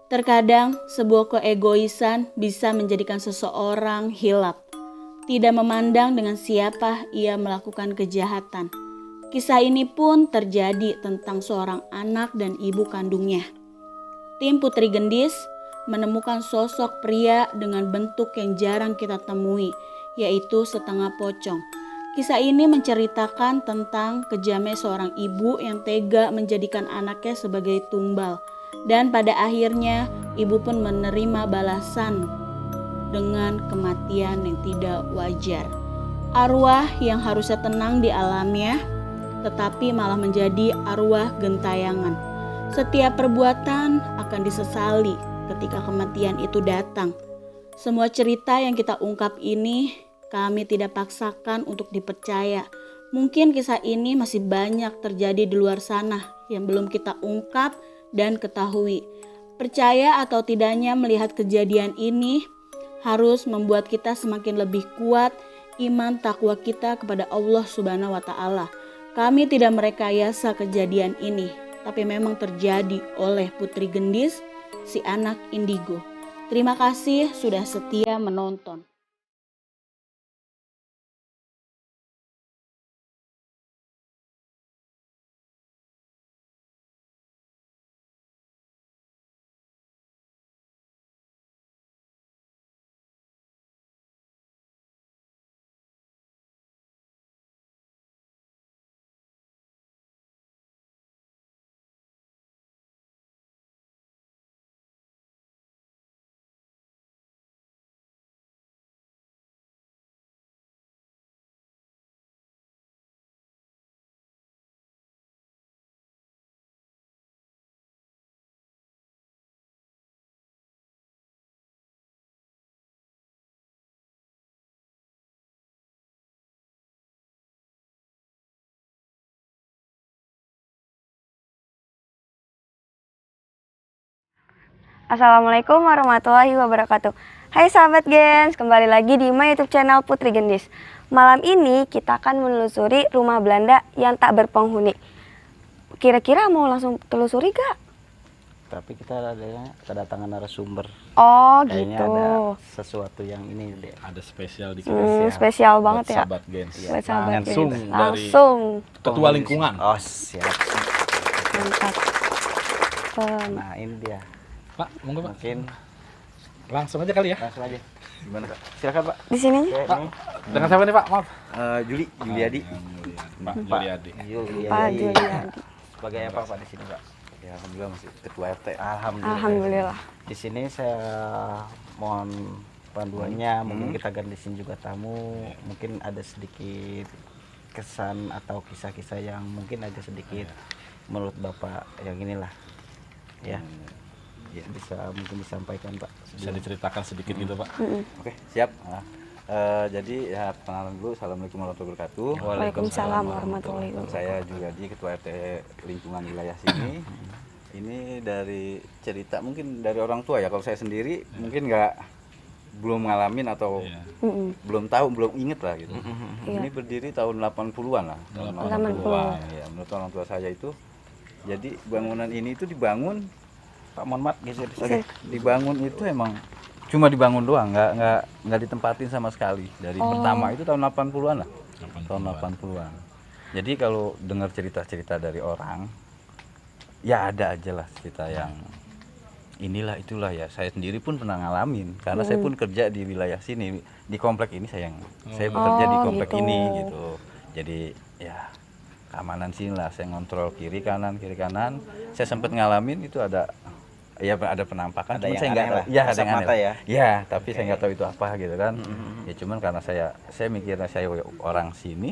Terkadang sebuah keegoisan bisa menjadikan seseorang hilap, tidak memandang dengan siapa ia melakukan kejahatan. Kisah ini pun terjadi tentang seorang anak dan ibu kandungnya. Tim Putri Gendis menemukan sosok pria dengan bentuk yang jarang kita temui, yaitu setengah pocong. Kisah ini menceritakan tentang kejamnya seorang ibu yang tega menjadikan anaknya sebagai tumbal. Dan pada akhirnya ibu pun menerima balasan dengan kematian yang tidak wajar. Arwah yang harusnya tenang di alamnya, tetapi malah menjadi arwah gentayangan. Setiap perbuatan akan disesali ketika kematian itu datang. Semua cerita yang kita ungkap ini kami tidak paksakan untuk dipercaya. Mungkin kisah ini masih banyak terjadi di luar sana yang belum kita ungkap dan ketahui. Percaya atau tidaknya melihat kejadian ini harus membuat kita semakin lebih kuat iman takwa kita kepada Allah Subhanahu wa Ta'ala. Kami tidak merekayasa kejadian ini, tapi memang terjadi oleh Putri Gendis, si anak indigo. Terima kasih sudah setia menonton. Assalamualaikum warahmatullahi wabarakatuh. Hai sahabat Gens, kembali lagi di my YouTube channel Putri Gendis. Malam ini kita akan menelusuri rumah Belanda yang tak berpenghuni. Kira-kira mau langsung telusuri gak? Tapi kita adanya kedatangan narasumber. Oh Kayaknya gitu. ada sesuatu yang ini deh. Ada spesial di Spesial banget ya. Sahabat Gens. Buat sahabat Langsung Gens. dari Langsung. Ketua lingkungan. Oh siap. Mantap. Nah ini dia. Pak, monggo Pak. Mungkin Langsung aja kali ya. langsung aja. Gimana Kak? Silakan Pak. Di sini aja. Oke, Pak, ini, dengan siapa nih Pak? Maaf. Juliadi. Pak Juliadi. Pak Juliadi. Sebagai apa Pak di sini Pak? Ya alhamdulillah masih ketua RT. Alhamdulillah. Di sini saya mohon panduannya, mungkin kita gantisin juga tamu, mungkin ada sedikit kesan atau kisah-kisah yang mungkin agak sedikit menurut Bapak yang inilah ya. Bisa mungkin disampaikan Pak. Bisa diceritakan sedikit gitu Pak. Oke, siap. Jadi ya perkenalan dulu. Assalamualaikum warahmatullahi wabarakatuh. Waalaikumsalam warahmatullahi wabarakatuh. Saya juga di ketua RT lingkungan wilayah sini. Ini dari cerita mungkin dari orang tua ya. Kalau saya sendiri mungkin belum ngalamin atau belum tahu, belum inget lah gitu. Ini berdiri tahun 80-an lah. Tahun 80-an. Ya, menurut orang tua saya itu. Jadi bangunan ini itu dibangun, Pak mohon maaf geser. Dibangun itu emang cuma dibangun doang, nggak ditempatin sama sekali. Dari pertama itu tahun 80-an lah. Tahun 80-an. Jadi kalau dengar cerita-cerita dari orang, ya ada aja lah cerita yang inilah itulah ya. Saya sendiri pun pernah ngalamin karena saya pun kerja di wilayah sini, di komplek ini saya bekerja di komplek gitu. ini gitu. Jadi ya keamanan sini lah, saya ngontrol kiri kanan. Saya sempat ngalamin itu ada penampakan, Ada cuman yang saya nggak aneh tahu. lah, Ya, ada kasat yang mata aneh. ya? Ya, tapi saya nggak tahu itu apa gitu kan. Ya cuman karena saya mikirnya saya orang sini,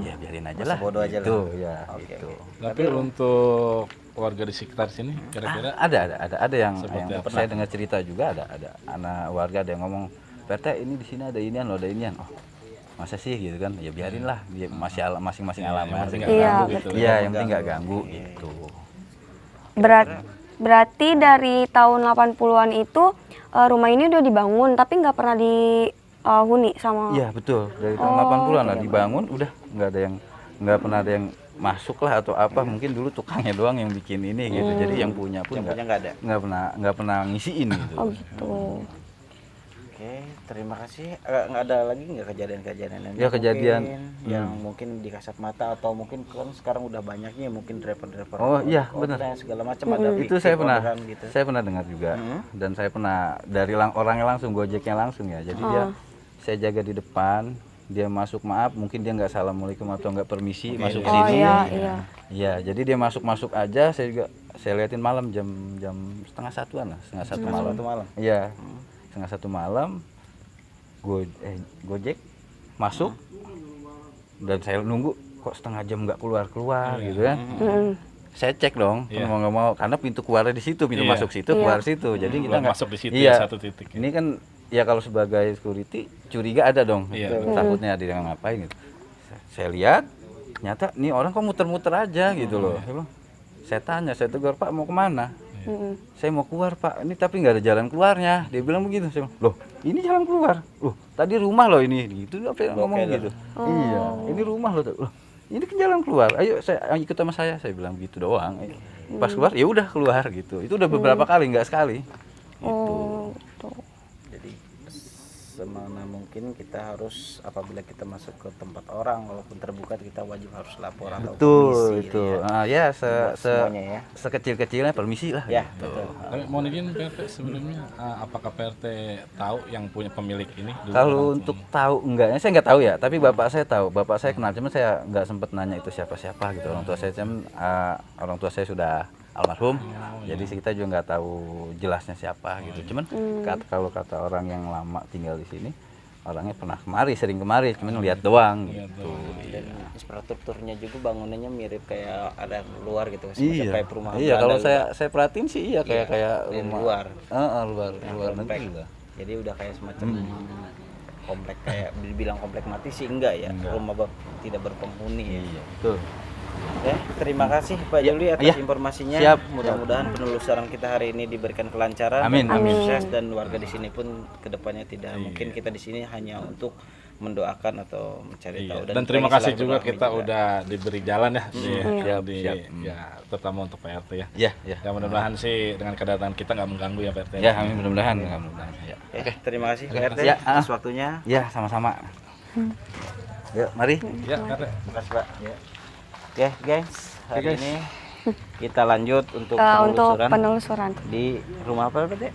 ya biarin aja lah. bodoh aja gitu, lah. ya Oke, gitu. Tapi untuk warga di sekitar sini kira-kira Ada yang Seperti apa? saya dengar cerita juga ada anak warga ada yang ngomong, "Perte ini di sini ada inian loh, ada inian." Oh, masa sih gitu kan? Ya biarin lah, masing-masing yang alamat. penting Iya, nggak ganggu betul. gitu. Iya, yang penting nggak ganggu gitu. Berarti dari tahun 80-an itu rumah ini udah dibangun tapi nggak pernah dihuni sama. Iya betul, dari tahun 80-an lah dibangun, udah nggak pernah ada yang masuk lah atau apa, mungkin dulu tukangnya doang yang bikin ini gitu. Jadi yang punya pun Yang punya nggak ada. nggak pernah ngisiin gitu. Oh gitu. Oke, terima kasih. Nggak ada lagi nggak kejadian-kejadian yang Ya, kejadian. yang mungkin di kasat mata atau mungkin kan sekarang udah banyaknya mungkin driver-driver Oh, iya, benar. online segala macam ada Itu fiktif saya pernah orderan gitu. saya pernah dengar juga, dan saya pernah dari orangnya langsung, Gojeknya langsung ya. Jadi saya jaga di depan, dia masuk, maaf mungkin dia nggak assalamualaikum atau nggak permisi masuk Oh sini. iya. Iya, jadi dia masuk aja, saya liatin malam jam setengah satuan lah, setengah satu malam. Iya, setengah satu malam, Gojek masuk, dan saya nunggu kok setengah jam nggak keluar gitu kan. Saya cek dong, mau nggak mau, karena pintu keluarnya di situ, pintu masuk situ, keluar situ. Jadi kita nggak masuk di situ iya, ya, satu titik. ini kan ya kalau sebagai security curiga ada dong, takutnya ada yang ngapain gitu. Saya lihat, ternyata nih orang kok muter-muter aja gitu loh. Saya tanya, saya tegur, Pak mau kemana? Saya mau keluar Pak, ini tapi nggak ada jalan keluarnya. Dia bilang begitu. Saya bilang, loh ini jalan keluar. Loh tadi rumah loh ini. Gitu apa yang ngomong gitu. Iya, ini rumah loh. Loh, ini kan jalan keluar. Ayo ikut sama saya. Saya bilang gitu doang. Pas keluar ya udah keluar gitu. Itu udah beberapa kali, nggak sekali. Oh gitu. Jadi semana mungkin kita harus apabila kita masuk ke tempat orang walaupun terbuka kita wajib harus lapor atau Betul permisi itu. gitu ya. Ya Buat semuanya ya. sekecil-kecilnya permisi lah. Ya, gitu. betul. Tapi mohon izin PRT sebelumnya, apakah PRT tahu yang punya pemilik ini? dulu Kalau orang untuk tuanya? tahu enggaknya saya nggak tahu ya, tapi bapak saya tahu. Bapak saya kenal, cuman saya nggak sempet nanya itu siapa-siapa gitu. Orang tua saya cuman orang tua saya sudah almarhum, jadi kita juga nggak tahu jelasnya siapa gitu. Cuman kalau kata orang yang lama tinggal di sini, orangnya pernah sering kemari, cuman lihat doang gitu. Dan infrastrukturnya juga bangunannya mirip kayak ada luar gitu, Iya, kayak perumahan iya. Kalau Belanda saya perhatiin sih iya kayak dan rumah luar. luar negeri lah. Jadi udah kayak semacam komplek, kayak dibilang komplek mati sih enggak ya, rumah tidak berpenghuni ya. Iya, betul. Ya, terima kasih Pak Juli atas iya. informasinya. Siap. Mudah-mudahan penelusuran kita hari ini diberikan kelancaran, Amin, dan amin. sukses, dan warga di sini pun kedepannya tidak mungkin kita di sini hanya untuk mendoakan atau mencari tahu. Dan terima kasih juga kita udah diberi jalan ya, Siap. ya terutama untuk PRT ya. Iya, iya. Ya mudah-mudahan sih dengan kedatangan kita nggak mengganggu ya PRT. Ya, amin, mudah-mudahan. Ya. Oke, terima kasih Pak RT Ya, atas waktunya. Ya, sama-sama. Yuk, mari. Ya PRT. Terima kasih Pak. Oke, guys, hari ini kita lanjut untuk Untuk penelusuran penelusuran di rumah apa Pak?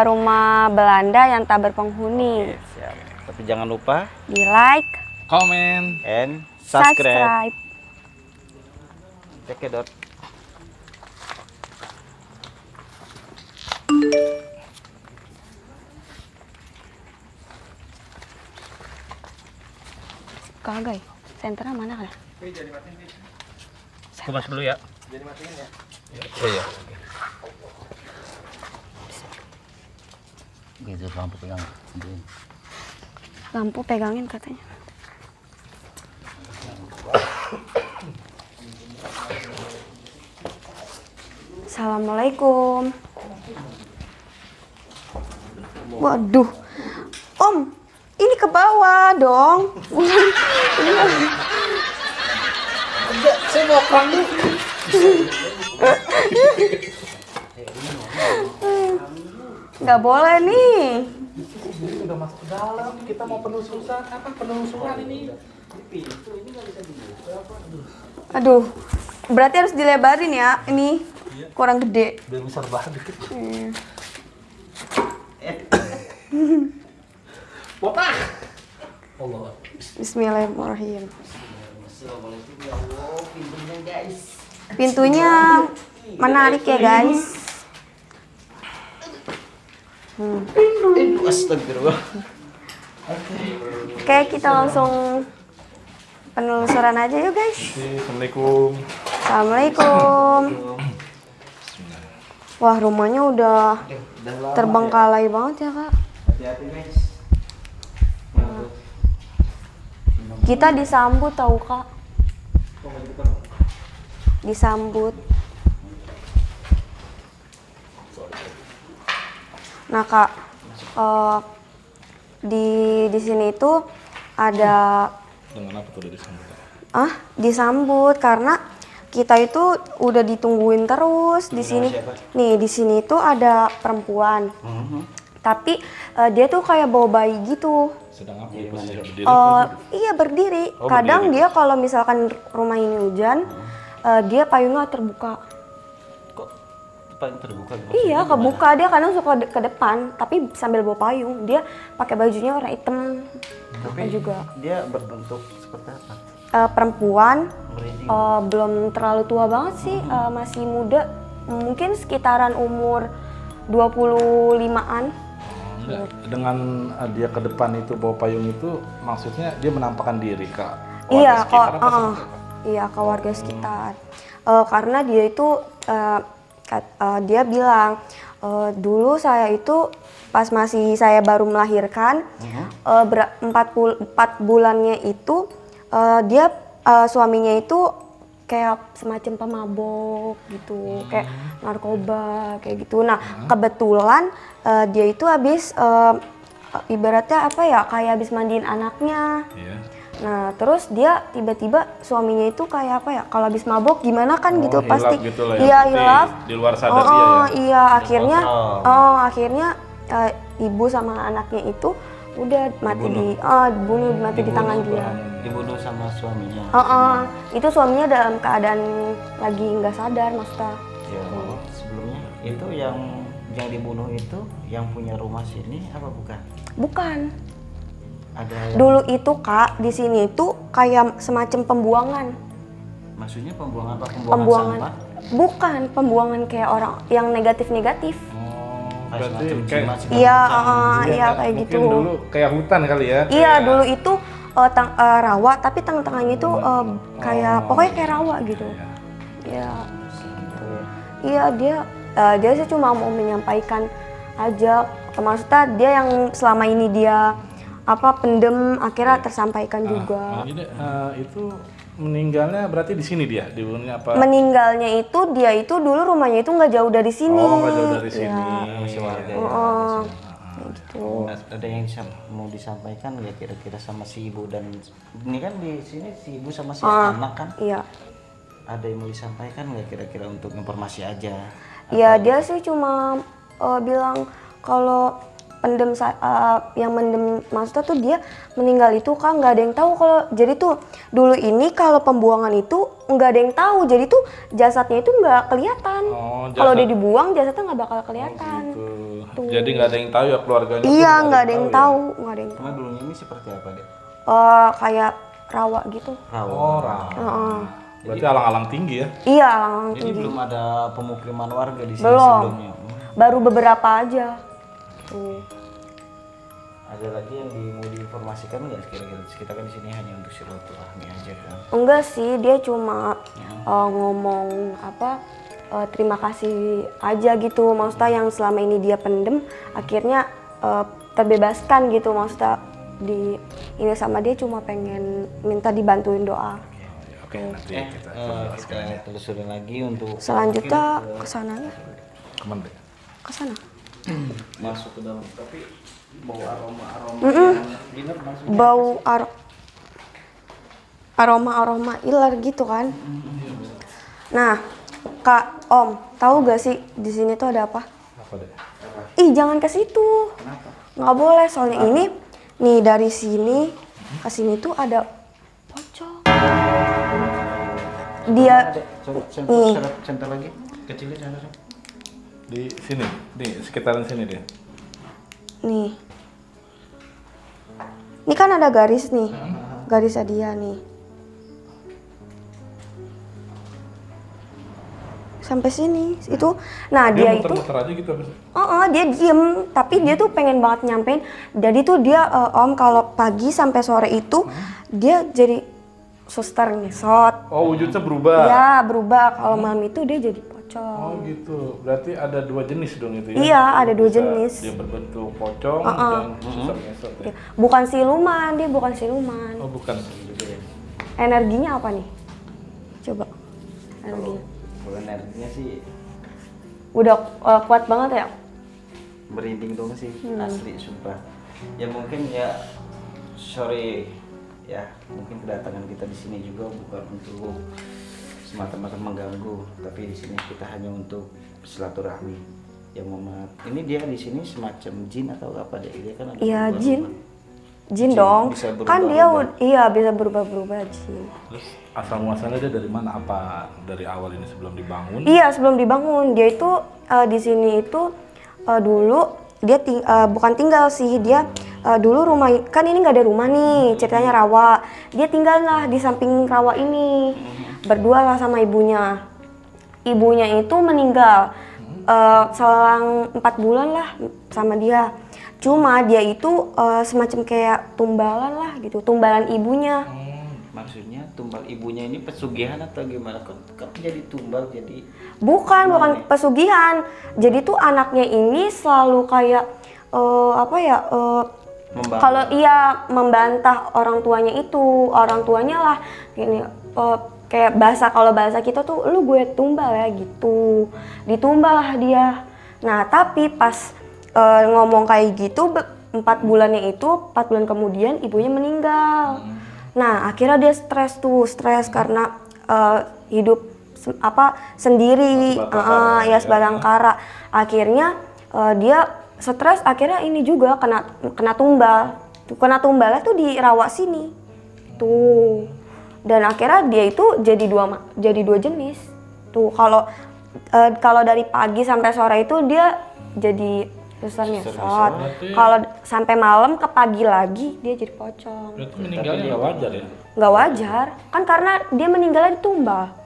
rumah Belanda yang tak berpenghuni. Siap. Tapi jangan lupa Di like, Komen. and subscribe. subscribe. Cek dot. Kagak ya? Senternya mana kan? Aku masuk dulu ya. Iya. Gitu lampu pegang. Lampu pegangin katanya. Assalamualaikum. Waduh, Om, ini ke bawah dong. Saya mau perang dulu. Nggak boleh nih. Udah masuk ke dalam, kita mau penelusuran ini. Aduh, berarti harus dilebarin ya. Ini kurang gede. Biar besar banget dikit. Botak. Allah. Bismillahirrahmanirrahim. Pintunya menarik ya guys. Astagfirullah. Oke, kita langsung penelusuran aja yuk guys. Assalamualaikum. Assalamualaikum. Wah, rumahnya udah terbengkalai banget ya kak. Hati-hati guys. Kita disambut tahu kak. Disambut. Nah kak, di sini itu ada Dengan apa tuh disambut? disambut karena kita itu udah ditungguin terus di sini. siapa? Nih di sini tuh ada perempuan. Tapi dia tuh kayak bawa bayi gitu. Sedang apa? Gimana, Posisi Dek? berdiri? Iya berdiri. Oh, Kadang berdiri. dia kalau misalkan rumah ini hujan, dia payungnya terbuka. Kok paling terbuka? Iya, kebuka. Dia kadang suka ke depan, tapi sambil bawa payung. Dia pakai bajunya warna hitam. Tapi juga. dia berbentuk seperti apa? Perempuan, Merinding. belum terlalu tua banget sih, masih muda. Mungkin sekitaran umur 25-an. Enggak. Dengan dia ke depan itu bawa payung itu maksudnya dia menampakkan diri ke Iya, warga sekitar apa kok. seperti apa? Iya, ke warga sekitar. Karena dia itu, dia bilang, dulu saya itu pas masih saya baru melahirkan, 4 bulannya itu dia suaminya itu kayak semacam pemabok gitu, kayak narkoba kayak gitu. Nah kebetulan dia itu habis ibaratnya apa ya, kayak habis mandiin anaknya. Iya. Nah terus dia tiba-tiba suaminya itu kayak apa ya, kalau habis mabok gimana kan gitu Hilaf pasti. gitu lah ya, Iya berarti hilaf. di luar sadar dia ya? Iya akhirnya, kontrol. akhirnya ibu sama anaknya itu udah mati dibunuh mati di tangan dia. Dibunuh sama suaminya. Itu suaminya dalam keadaan lagi nggak sadar maksudnya. Ya, sebelumnya itu yang dibunuh itu yang punya rumah sini apa bukan? Bukan. Ada yang, Dulu itu Kak di sini itu kayak semacam pembuangan. maksudnya pembuangan apa? Pembuangan. Sampah? Bukan pembuangan kayak orang yang negatif-negatif. Oh, Kayak berarti semacam kayak jimat segala Iya, macam. iya kayak mungkin gitu. dulu kayak hutan kali ya? Iya kayak- dulu itu rawa tapi tengah-tengahnya itu kayak pokoknya kayak rawa gitu. Iya. Iya dia sih cuma mau menyampaikan aja, maksudnya dia yang selama ini dia pendem akhirnya tersampaikan juga. Jadi itu meninggalnya berarti di sini dia dibunuhnya apa? Meninggalnya itu dia itu dulu rumahnya itu nggak jauh dari sini. Oh, nggak jauh dari sini. Masih warga ya. Kayak gitu. Ada yang mau disampaikan ya kira-kira sama si ibu dan ini kan di sini si ibu sama si anak kan? Iya. Ada yang mau disampaikan nggak kira-kira untuk informasi aja? Ya dia sih cuma bilang kalau yang mendem maksudnya tuh dia meninggal itu kan nggak ada yang tahu kalau jadi tuh dulu ini kalau pembuangan itu nggak ada yang tahu, jadi tuh jasadnya itu nggak kelihatan. Oh, Kalau jasad- dia dibuang jasadnya nggak bakal kelihatan. Tuh. Jadi nggak ada yang tahu ya keluarganya? pun Iya nggak ada yang ya? tahu, nggak ada yang tahu. Cuma dulunya ini seperti apa deh? Kayak rawa gitu. Rawa. Orang. Berarti alang-alang tinggi ya? Iya alang Jadi tinggi. belum ada pemukiman warga di sini Belum. sebelumnya. Baru beberapa aja. Tuh. Ada lagi yang mau diinformasikan nggak kira-kira? Kita kan di sini hanya untuk silaturahmi aja kan. Enggak sih, dia cuma ngomong terima kasih aja gitu. Maksudnya yang selama ini dia pendem akhirnya terbebaskan gitu. Maksudnya ini sama dia cuma pengen minta dibantuin doa. Oke, nanti kita Kita telusurin lagi untuk Selanjutnya ke sananya, kemana deh? ke sana. masuk ke dalam. Tapi bau aroma dinner masuk. Bau aroma ilar gitu kan. Nah, Kak, Om, tahu gak sih di sini tuh ada apa? Apa deh? Ih, jangan ke situ. Nggak boleh, soalnya ini nih dari sini ke sini tuh ada pocong. Dia Center lagi. Kecilin center. Di sini, di sekitaran sini deh. nih. Ini kan ada garis nih. Garisnya dia nih. Sampai sini. Itu nah dia itu muter-muter aja gitu apa sih? dia diem, tapi dia tuh pengen banget nyampein. Jadi tuh dia Om kalau pagi sampai sore itu dia jadi suster ngesot. Oh, wujudnya berubah. Ya berubah. Kalau malam itu dia jadi pocong. Oh gitu, berarti ada dua jenis dong itu ya? Iya, ada dua Bisa jenis. Dia berbentuk pocong dan susah ngesot ya? Bukan siluman, dia bukan siluman. Oh bukan. Energinya apa nih? Coba. Energinya. Kalau energinya sih Udah kuat banget ya? merinding dong sih, asli sumpah. Ya mungkin ya sorry ya, mungkin kedatangan kita di sini juga bukan untuk semata-mata mengganggu, tapi di sini kita hanya untuk silaturahmi. Yang Mama, ini dia di sini semacam jin atau apa deh? Dia kan ada Iya, berubah-ubah. jin. Jin Jin, dong. bisa Kan dia berubah-ubah. iya bisa berubah-berubah jin. Terus asal muasalnya dia dari mana? Apa dari awal ini sebelum dibangun? Iya, sebelum dibangun. Dia itu di sini itu dulu dia bukan tinggal sih, dia dulu rumah kan ini nggak ada rumah nih, ceritanya rawa. Dia tinggal lah di samping rawa ini. Berdua lah sama ibunya. Ibunya itu meninggal selang 4 bulan lah sama dia. Cuma dia itu semacam kayak tumbalan lah gitu, tumbalan ibunya. Maksudnya tumbal ibunya ini pesugihan atau gimana? Kok jadi tumbal jadi? Bukan Gimana nih? pesugihan. Jadi tuh anaknya ini selalu kayak apa ya? Membantu. Kalau ia membantah orang tuanya itu, orang tuanya lah gini kayak kalau bahasa kita tuh lu gue tumbal ya gitu. Ditumbal lah dia. Nah, tapi pas ngomong kayak gitu 4 bulannya itu 4 bulan kemudian ibunya meninggal. Nah, akhirnya dia stres karena hidup sendiri, ya sebatang kara. Akhirnya dia stres, akhirnya ini juga kena tumbal. Kena tumbalnya tuh di rawa sini. Tuh. Dan akhirnya dia itu jadi dua jenis. Tuh, kalau dari pagi sampai sore itu dia jadi suster nyesot. Kalau sampai malam ke pagi lagi dia jadi pocong. Berarti meninggalnya nggak wajar ya? Nggak wajar, kan karena dia meninggalnya ditumbal.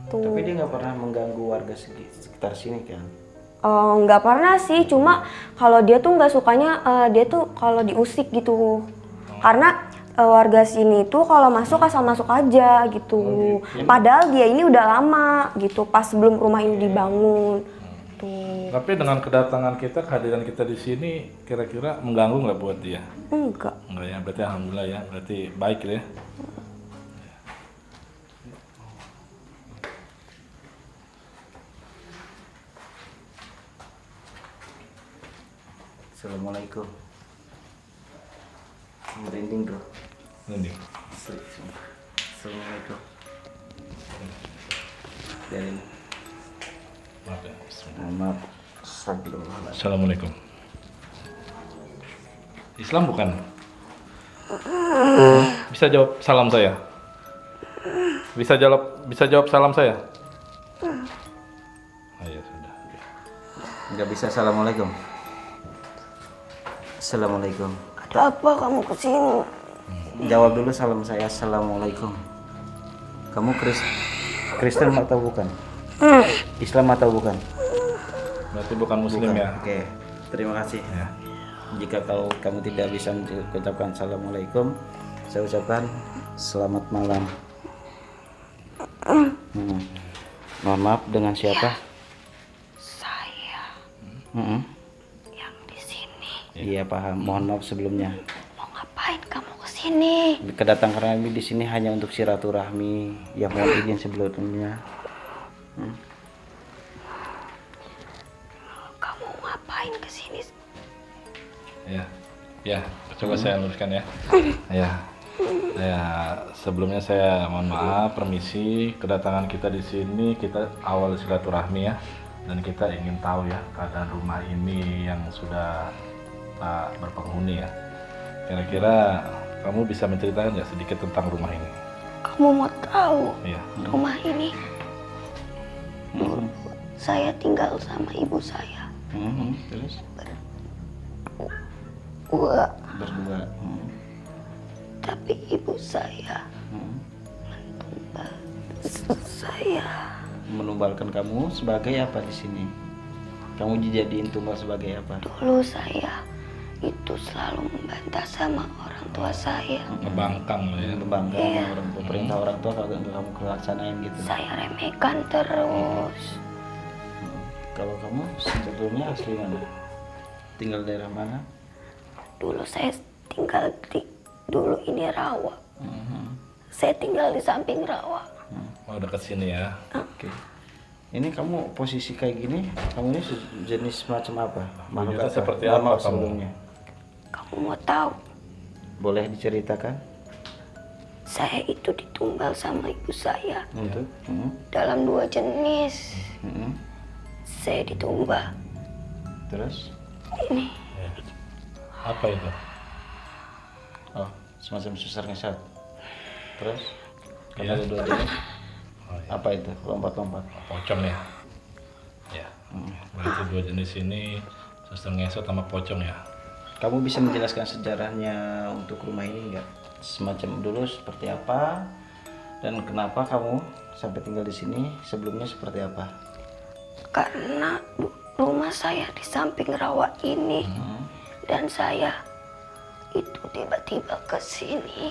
Tuh. Tapi dia nggak pernah mengganggu warga sekitar sini kan? Nggak pernah sih, cuma kalau dia tuh nggak sukanya dia tuh kalau diusik gitu. Karena warga sini tuh kalau masuk asal masuk aja gitu. Padahal dia ini udah lama gitu, pas sebelum rumah ini dibangun. Tuh. Tapi dengan kedatangan kita, kehadiran kita di sini, kira-kira mengganggu nggak buat dia? Enggak. Enggak ya, berarti alhamdulillah ya, berarti baik ya. Assalamualaikum. Merinding bro. Ini. Assalamualaikum. Dan Maaf ya. maaf. Astagfirullah. Assalamualaikum. Islam bukan? Bisa jawab salam saya? Bisa jawab salam saya? Oh ya sudah. Nggak bisa. Assalamualaikum. Assalamualaikum. Ada apa kamu kesini? Jawab dulu salam saya. Assalamualaikum. Kamu Kristen atau bukan? Islam atau bukan? Berarti bukan muslim Bukan. ya? Oke. Terima kasih. Ya. Jika kamu tidak bisa mengucapkan assalamualaikum, saya ucapkan selamat malam. Mohon maaf, dengan siapa? Saya yang di sini. Iya paham. Mohon maaf sebelumnya. Mau ngapain kamu kesini? Kedatangan kami di sini hanya untuk silaturahmi. Ya mohon izin sebelumnya. Kamu ngapain kesini? Ya, coba saya luruskan ya. Ya, sebelumnya saya mohon maaf, permisi, kedatangan kita di sini kita awal silaturahmi ya, dan kita ingin tahu ya keadaan rumah ini yang sudah tak berpenghuni ya. Kira-kira kamu bisa menceritakan nggak sedikit tentang rumah ini? Kamu mau tahu Iya. rumah ini? Saya tinggal sama ibu saya. Terus Wah, berdua. tapi ibu saya saya Menumbalkan kamu sebagai apa di sini? Kamu dijadiin tumbal sebagai apa? dulu saya itu selalu membantah sama orang tua saya. Ngebangkang lah ya. Membangga sama orang tua, perintah orang tua kalau nggak kamu kelaksanain gitu. Saya remehkan terus. Kalau kamu sebetulnya asli mana? Tinggal daerah mana? Dulu saya tinggal dulu ini rawa. Saya tinggal di samping rawa. Oh, dekat sini ya. Oke. Ini kamu posisi kayak gini, kamu ini jenis macam apa? Wujudnya apa? seperti Lama apa kamu? sebelumnya? Kamu mau tahu? Boleh diceritakan? Saya itu ditumbal sama ibu saya Untuk? dalam 2 jenis. Mm-mm. Saya ditumbal. Terus? Ini Apa itu? Oh, semacam susar ngesot. Terus? Kan Iya. ada 2 jenis. Oh, iya. Apa itu? Lompat-lompat. Pocong ya. Ya. Berarti 2 jenis ini suster ngesot sama pocong ya. Kamu bisa menjelaskan sejarahnya untuk rumah ini enggak? Semacam dulu seperti apa dan kenapa kamu sampai tinggal di sini? Sebelumnya seperti apa? karena rumah saya di samping rawa ini. Dan saya itu tiba-tiba ke sini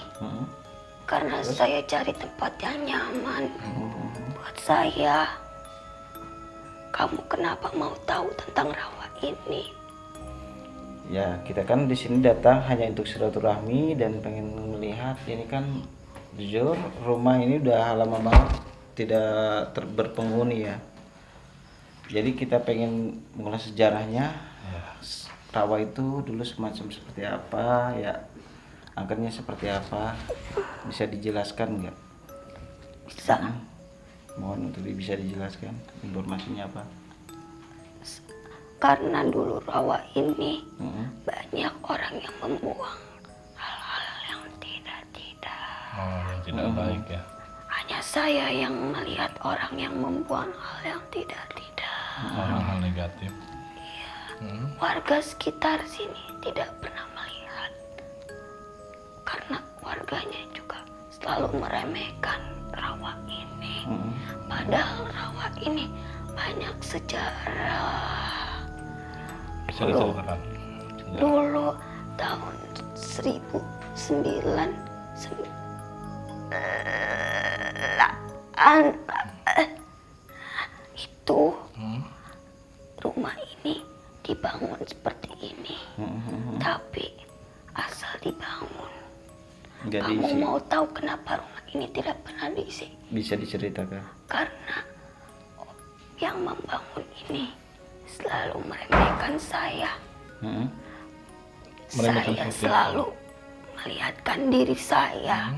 karena saya cari tempat yang nyaman buat saya. Kamu kenapa mau tahu tentang rawa ini? Ya, kita kan di sini datang hanya untuk silaturahmi dan pengen melihat. Ini kan jujur rumah ini udah lama banget tidak berpenghuni ya. Jadi kita pengen mengulas sejarahnya. Rawa itu dulu semacam seperti apa ya? Angkernya seperti apa? Bisa dijelaskan nggak? Bisa. Mohon untuk bisa dijelaskan informasinya apa? Karena dulu rawa ini banyak orang yang membuang hal-hal yang tidak-tidak. Oh, yang tidak baik ya. Hanya saya yang melihat orang yang membuang hal yang tidak-tidak. Hal-hal negatif. Warga sekitar sini tidak pernah melihat. Karena warganya juga selalu meremehkan rawa ini. Padahal rawa ini banyak sejarah. Bisa diceritakan. Dulu tahun 1909 itu rumah ini dibangun seperti ini. Tapi asal dibangun. Nggak Kamu diisi. mau tahu kenapa rumah ini tidak pernah diisi? Bisa diceritakan. Karena yang membangun ini selalu meremehkan saya. Meremehkan Saya seperti selalu melihatkan diri saya,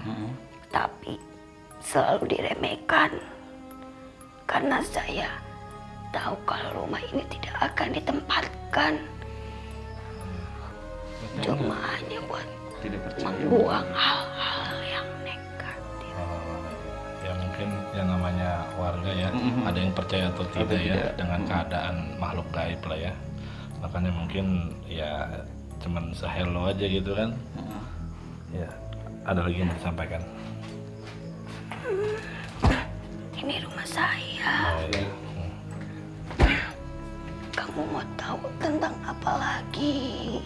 tapi selalu diremehkan. Karena saya tahu kalau rumah ini tidak akan ditempatkan. Cuma hanya buat Tidak percaya. membuang hal-hal yang negatif. Ya mungkin yang namanya warga ya, ada yang percaya atau tidak ya tidak. dengan keadaan makhluk gaib lah ya. Makanya mungkin ya cuman se-hello aja gitu kan. Ya, ada lagi yang mau disampaikan. Ini rumah saya. Oh iya. Kamu mau tahu tentang apa lagi?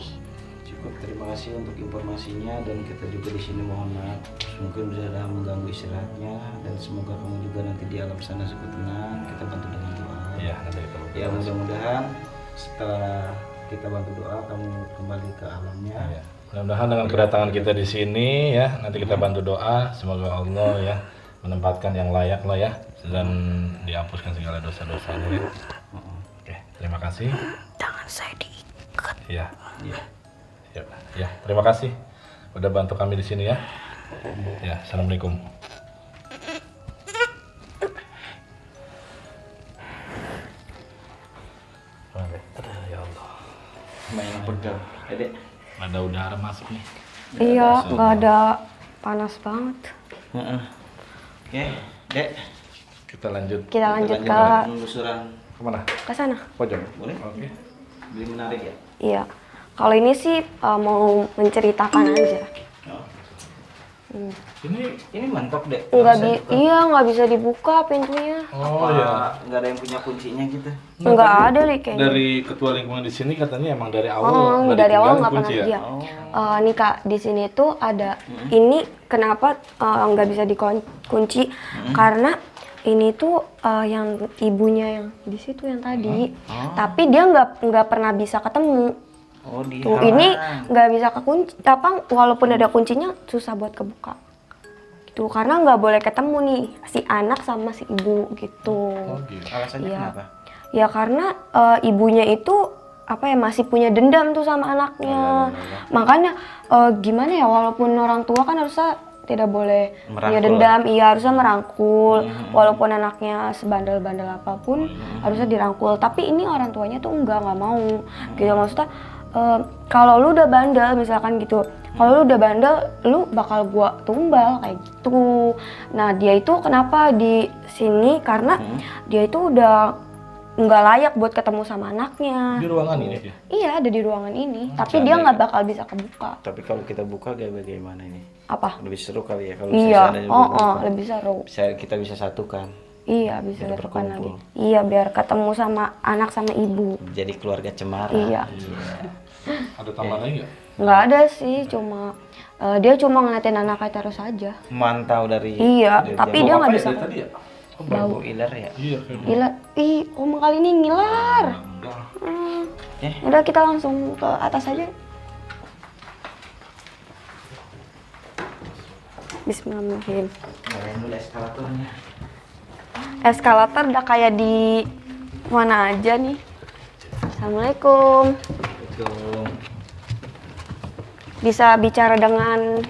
Cukup, terima kasih untuk informasinya dan kita juga di sini mohon maaf mungkin sudah mengganggu istirahatnya dan semoga kamu juga nanti di alam sana cukup tenang. Kita bantu dengan doa. Iya, nanti kita Ya mudah-mudahan setelah kita bantu doa kamu kembali ke alamnya. Ya. Mudah-mudahan dengan kedatangan kita di sini ya, nanti kita bantu doa semoga Allah ya menempatkan yang layak lah ya dan dihapuskan segala dosa-dosanya ya. Oke, terima kasih. Tangan saya diikat. Ya, Iya. ya, terima kasih udah bantu kami di sini ya. Ya, assalamualaikum. Ya Allah, Main pegang. Dek. ada udara masuk nih. Iya, nggak ada panas banget. Oke, Dek. Kita lanjut Kita lanjut ke penelusuran. kemana? sana. Pojok. Boleh? Oke. Beli menarik ya? Iya. Kalau ini sih mau menceritakan aja. Ini mantap, Dek. Nggak bisa dibuka pintunya. Oh ya. Nggak ada yang punya kuncinya gitu. Nggak ada deh kayaknya. Dari ketua lingkungan di sini katanya emang dari awal nggak Dari awal ditinggalin nggak pernah kunci ya? dia. Nih Kak, di sini tuh ada ini kenapa nggak bisa dikunci karena ini tuh yang ibunya yang di situ yang tadi, tapi dia nggak pernah bisa ketemu. Oh, di Tuh ini nggak bisa kekunci, walaupun ada kuncinya susah buat kebuka. Gitu karena nggak boleh ketemu nih si anak sama si ibu gitu. Oh gitu. Alasannya Iya. kenapa? Ya karena ibunya itu masih punya dendam tuh sama anaknya. Makanya gimana ya, walaupun orang tua kan harusnya tidak boleh punya Merangkul. dendam. Iya, harusnya merangkul. Walaupun anaknya sebandel-bandel apapun, harusnya dirangkul. Tapi ini orang tuanya tuh nggak mau. Gitu maksudnya kalau lu udah bandel misalkan gitu, kalau lu udah bandel, lu bakal gua tumbal kayak gitu. Nah dia itu kenapa di sini karena dia itu udah nggak layak buat ketemu sama anaknya. Di ruangan ini ya? Iya ada di ruangan ini, tapi dia nggak bakal bisa kebuka. Tapi kalau kita buka kayak bagaimana ini? Apa? Lebih seru kali ya kalau Iya, misalnya lebih seru. kita bisa satukan. Iya bisa Biar dilakukan lagi. berkumpul. Iya biar ketemu sama anak sama ibu. Jadi keluarga cemara. Iya. Ada tambahan lagi nggak? Nggak ada sih, cuma dia cuma ngeliatin anaknya terus aja. Mantau dari Iya, dari tapi jauh. dia nggak Apa ya bisa. dari tadi ya? Oh, bau iler ya. iya kayaknya. Ngiler, om kali ini ngiler. Enggak. Udah kita langsung ke atas aja. Bismillahirrahmanirrahim. Nyalain dulu eskalatornya. Eskalator udah kayak di mana aja nih. Assalamualaikum. Itu Bisa bicara dengan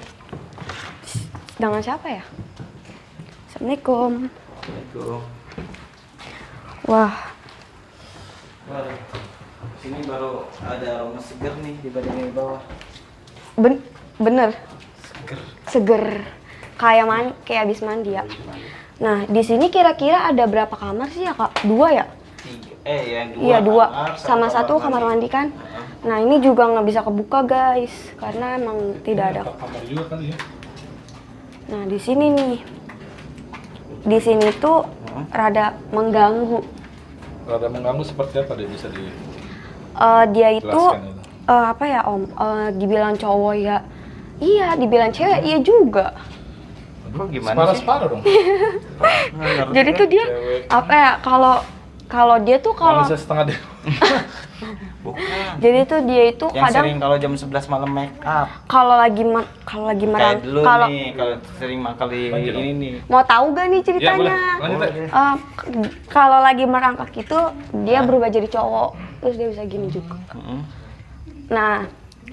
siapa ya? Assalamualaikum. itu. Wah, Sini baru ada aroma seger nih dibanding yang di bawah. bener. Seger. Kayak habis mandi ya. Nah, di sini kira-kira ada berapa kamar sih ya, Kak? 2 ya? Yang dua. Iya, 2. kamar, Sama 1 kamar mandi kan? Nah, ini juga nggak bisa kebuka, guys. Karena emang tidak ada. Kamar juga kali ya? Nah, di sini nih. Di sini tuh rada mengganggu. Rada mengganggu seperti apa deh bisa di Dia itu jelaskan itu? apa ya, Om? Dibilang cowok ya. Iya, dibilang cewek iya juga. Lu gimana sih? Separuh dong. Jadi tuh dia Cewek. apa ya? Kalau dia tuh kalau Manusia setengah deh. Bukan. jadi tuh dia itu Yang kadang sering kalau jam 11 malam make up. kalau lagi Kayak merang dulu kalau nih, kalau sering kali ini nih. mau tahu gak nih Iya boleh. ceritanya? Lanjut ya. Kalau lagi merangkak itu dia berubah jadi cowok, terus dia bisa gini juga. Nah,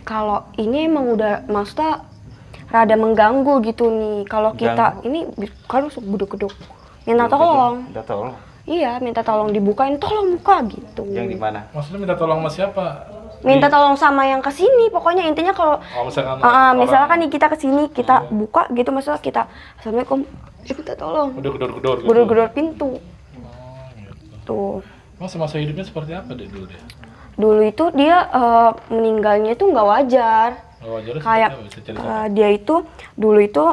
kalau ini emang udah maksudnya rada mengganggu gitu nih. Kalau kita ini kan geduk-geduk minta tolong. Udah tolong. Iya, minta tolong dibukain, tolong buka gitu. Yang di mana? Maksudnya minta tolong sama siapa? Minta tolong sama yang kesini, pokoknya intinya kalau Oh, misalkan misalkan nih kita kesini, kita buka gitu, maksudnya kita assalamualaikum, minta tolong, udah gedor-gedor gitu. gedor-gedor pintu. Oh, gitu. Tuh. Masa hidupnya seperti apa deh dulu deh? Dulu itu dia meninggalnya itu nggak wajar. Oh, wajarnya Kayak seperti apa? Bisa cerita? dia itu dulu itu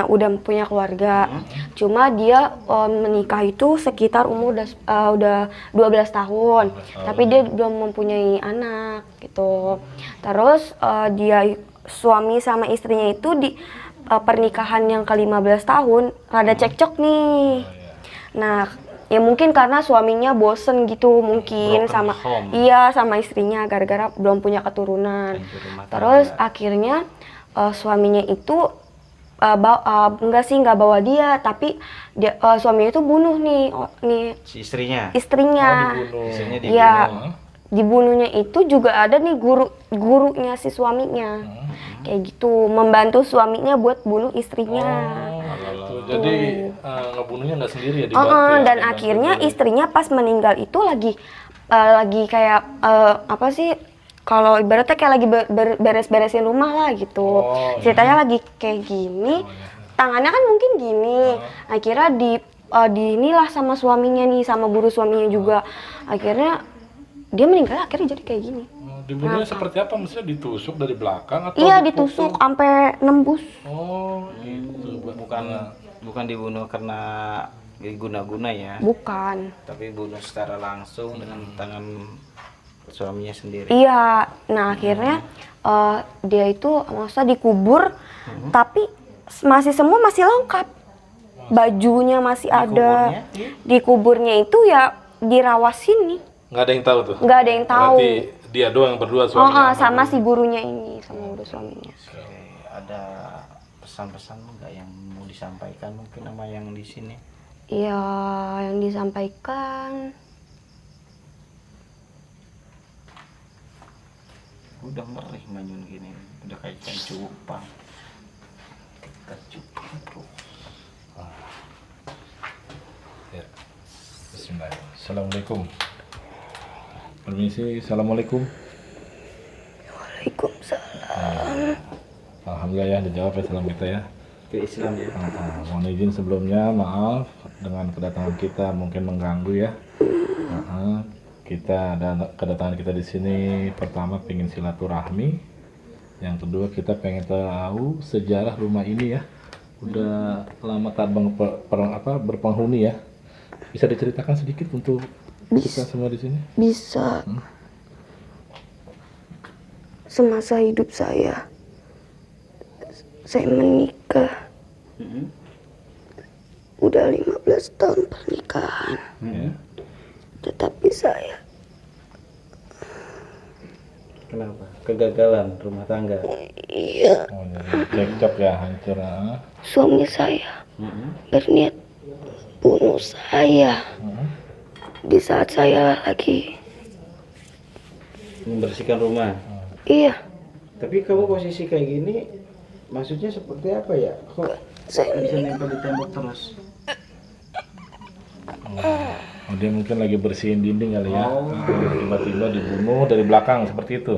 udah punya keluarga. Cuma dia menikah itu sekitar umur udah 12 tahun. Tapi dia belum mempunyai anak gitu. Terus dia suami sama istrinya itu di pernikahan yang ke-15 tahun rada cekcok nih. Nah, ya mungkin karena suaminya bosen gitu mungkin Broken sama home. sama istrinya gara-gara belum punya keturunan. Hancur rumah Terus tangga. akhirnya suaminya itu nggak bawa dia, tapi dia, suaminya itu bunuh nih Si istrinya. istrinya. Dibunuh. Istrinya dibunuh. Iya. Dibunuhnya itu juga ada nih gurunya si suaminya. Kayak gitu, membantu suaminya buat bunuh istrinya. Gitu. Jadi ngebunuhnya nggak sendiri ya dibantu ya? Dan Dibantu akhirnya dari- istrinya pas meninggal itu lagi kayak apa sih, kalau ibaratnya kayak lagi beres-beresin rumah lah gitu. Oh, Ceritanya lagi kayak gini, tangannya kan mungkin gini. Akhirnya di inilah sama suaminya nih, sama guru suaminya juga. Akhirnya dia meninggal, akhirnya jadi kayak gini. Oh, dibunuhnya seperti apa? Maksudnya ditusuk dari belakang atau Iya, dipukul? ditusuk sampai nembus. Oh, gitu. Bukan dibunuh karena guna-guna ya, Bukan. tapi bunuh secara langsung dengan tangan suaminya sendiri. Iya, nah akhirnya dia itu maksudnya dikubur, tapi semua masih lengkap. Bajunya masih ada. Di kuburnya itu ya dirawat sini. Nggak ada yang tahu tuh? Nggak ada yang tahu. Berarti dia doang yang berdua suaminya? Sama si gurunya ini, sama guru suaminya. Oke, ada pesan-pesan nggak yang mau disampaikan mungkin sama yang di sini? Iya, yang disampaikan. Udah merih manyun gini, udah kayak ikan cupang. Ya. Bismillah. Assalamualaikum. Permisi, assalamualaikum. Waalaikumsalam. Alhamdulillah ya, dijawab ya salam kita ya. Ke Islam ya. Mohon izin sebelumnya, maaf dengan kedatangan kita mungkin mengganggu ya. Kita ada kedatangan kita di sini pertama pengen silaturahmi, yang kedua kita pengen tahu sejarah rumah ini ya. Udah lama tak berpenghuni ya. Bisa diceritakan sedikit untuk kita semua di sini? Bisa. Semasa hidup saya menikah. Udah 15 tahun pernikahan. Ya. Tetapi saya Kenapa? Kegagalan rumah tangga. iya, Oh, ya. Cekcok ya, hancur. suami saya berniat bunuh saya di saat saya lagi Membersihkan rumah. iya, Tapi kamu posisi kayak gini, maksudnya seperti apa ya? Kok saya bisa nempel di tembok terus? Oh, dia mungkin lagi bersihin dinding kali ya. Tiba-tiba dibunuh dari belakang seperti itu.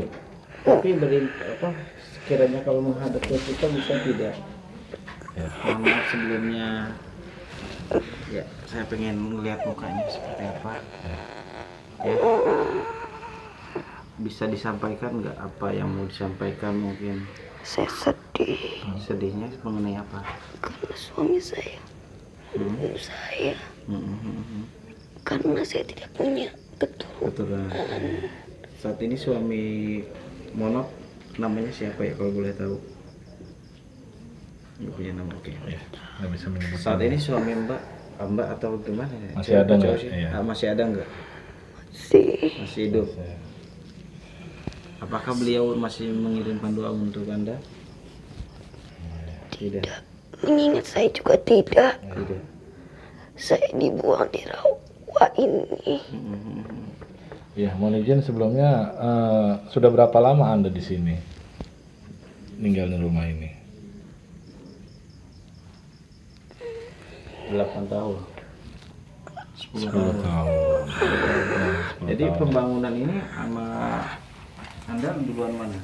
Tapi sekiranya kalau menghadap ke kita bisa tidak? Ya. Mohon maaf sebelumnya. Ya, saya pengen melihat mukanya seperti apa. Ya. Bisa disampaikan nggak apa yang mau disampaikan mungkin? saya sedih Sedihnya mengenai apa? karena suami saya bunuh saya karena saya tidak punya keturunan. Kebetulan. Saat ini suami Monok namanya siapa ya kalau boleh tahu? Nggak punya nama, oke. Ya, nggak bisa menyebut. Saat ini suami Mbak atau gimana ya? Masih Cewek ada atau nggak? cowok sih? Iya. Masih ada nggak? Masih hidup. Apakah beliau masih mengirimkan doa untuk Anda? Tidak. Mengingat saya juga tidak. Tidak. Saya dibuang di rawa ini. Ya, mohon izin sebelumnya sudah berapa lama Anda di sini tinggal di rumah ini? 8 tahun. 10 tahun. 10 tahun. Jadi pembangunan ini sama Anda duluan mana?